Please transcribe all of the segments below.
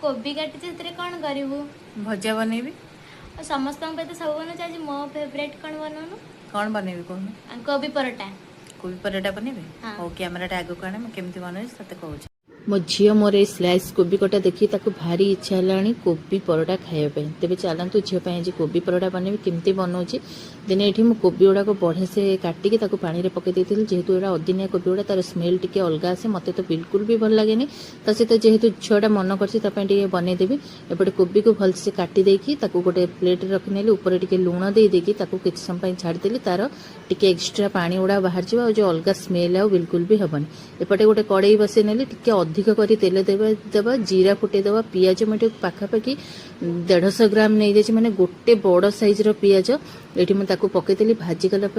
कोबी काटी से कौन करू भजा बनैबी समस्त तो सब बना आज मो फेवरेट कौन बनाऊनु कौन बनैबी कहूँ कोबी परोटा कोबी पराठा बनैबी हाँ। हौ कैमराटा आगक आने मैं केमती बनैबी तते कहूँ मो झी मोर ए स्लाइस कोबी कटा देखी ताको भारी इच्छा है कोबी परोटा खायापी तेज चलतु झीपाई आज कोबी परोटा बनैबी केमती बनाऊँगी दिने ये मुझे कोबी गुड़ाक बढ़िया से काटिकी पानी पकई देती जेहेतु यहाँ अदिनिया कोबी गुड़ा तार स्मेल टी अलग आसे मत तो बिल्कुल भी भल लगे ता सहित जेहेतु छुआटा मन कर बनईदेवी एपटे कोबी को भलसे काटी देकी गोटे प्लेट रखिने ऊपर टे लुण देकी कि समय छाड़देली तार टे एक्सट्रा पानी गुड़ा बाहर जावा जो अलग स्मेल आ बिल्कुल भी हेनी एपटे गोटे कड़ई बसई नेली टे अधिक कर तेल देवा जीरा फुटे देवा पियाज मुझे पाखापाखि 150 ग्राम नहीं जाइए माने गोटे बड़ साइज रो पियाज ये मुझे पकईदेली भाजीगला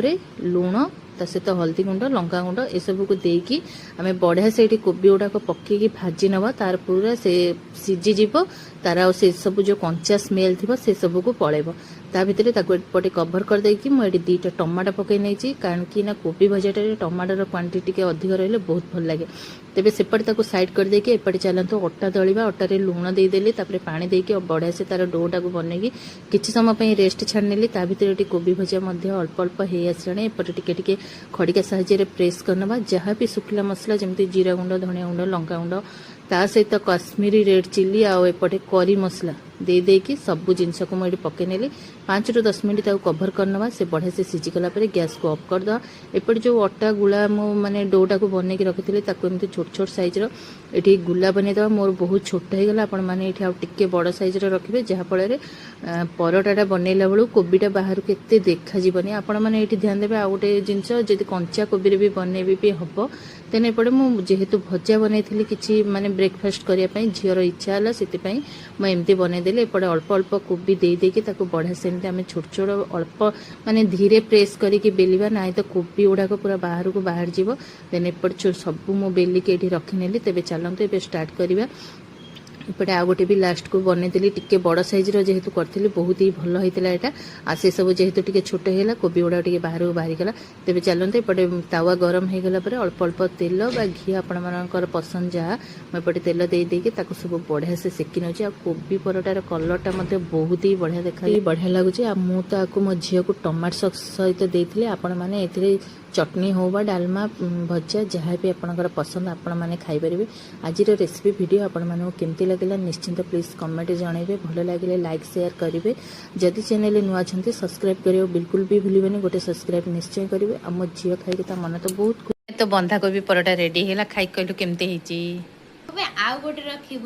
लुण ता सहित हल्दी गुंड लंका गुंड ए सब को देकी आम बढ़िया से कोबी गुड़ाक पकईकी भाजी नवा तार पूरा से सीझीज तार से सब जो कंचा स्मेल थी से सब को पलैब ता भितर एपटे कभर कर देकी मुझे 2टा टमाटो पकई नहीं कारण कि ना कोबी भजाटे टमाटर क्वांटिटी के अधिक रही बहुत भल लगे तेरे सेपटे सैड कर देकी एपटे चलतु अटा दलिया अटारे लुण देदेली पानी देकी बढ़िया से तार डोटा को बनईकी किसी समय रेस्ट छाड़नेली ता भितर कोबी भजा अल्प अल्प हो आसाने एपटे टिके खड़िका साहाय्य प्रेस करनवा जहाँ भी शुखला मसला जमती जीरा गुंड धनिया गुंड लंका गुंड ता सहित कश्मीरी रेड चिल्ली आउटे करी मसला दे देकी सबू जिनस को मुझे पकई नेली 5 ରୁ 10 मिनट कभर करनवा से बढ़िया से सीझीगला गैस को ऑफ करदे एपटे जो अटा गुला मो माने डोटा को बनईकी रखी एमती छोट छोट साइज ये गुला बनईदे मोर बहुत छोट हो गला आपटे बड़ साइज रखिए जहाँफल परोटा बनईला बेलू कोबीटा बाहर को एत देखाजी आपण मैंने ध्यान देवे आ गए जिनस जब कंचा कोबी भी बनईबी भी हम तेने एपटे मुझे भजा बनई कि माने ब्रेकफास्ट करने झीर इच्छा है से मुझे बनईदेली एपटे अल्प अल्प कोबी देदेकी बढ़िया से आम छोट छोट अल्प माने धीरे प्रेस करके बेलिबा ना तो कोबी गुड़ाक पूरा बाहर को बाहर जीव देन एपटे सबू मु बेलिकी ये रखिनेली तेज चलते ए स्टार्ट करवा एपटे आ गोटे भी लास्ट को बनईदेली टिके बड़ साइज जेहेतु करी बहुत ही भल होता है आ से सब जेहेतु टिके छोट होगा कोबी गुड़ा टिके बाहर को बाहरी गला तेज चलते एपटे तावा गरम हो गला अल्प अल्प तेल बा घी आपणकर पसंद जहाँ मुझे तेल देदेकी सब बढ़िया से सेकी नौची आ कोबी परोटार कलरटा बहुत ही बढ़िया देखा बढ़िया लगुच मुझे मो झील को टमाटो सॉस सहित देती आपण मैंने चटनी हो बा डालमा भजा जहाँ भी आपंकर पसंद आपण मैंने खाईपर आज रेसिपी वीडियो आपण मानक केमती लगे निश्चिंत प्लीज कमेंट जनइबे भल लगे लाइक शेयर करेंगे जदि चैनल नुआ अच्छा सब्सक्राइब करियो बिल्कुल भी भूलिबेनी गोटे सब्सक्राइब निश्चय करेंगे आम झील खाई मन तो बहुत तो बंधा कोबी परोटा रेडी है खाई कहलु केमती आउ गोटे रखी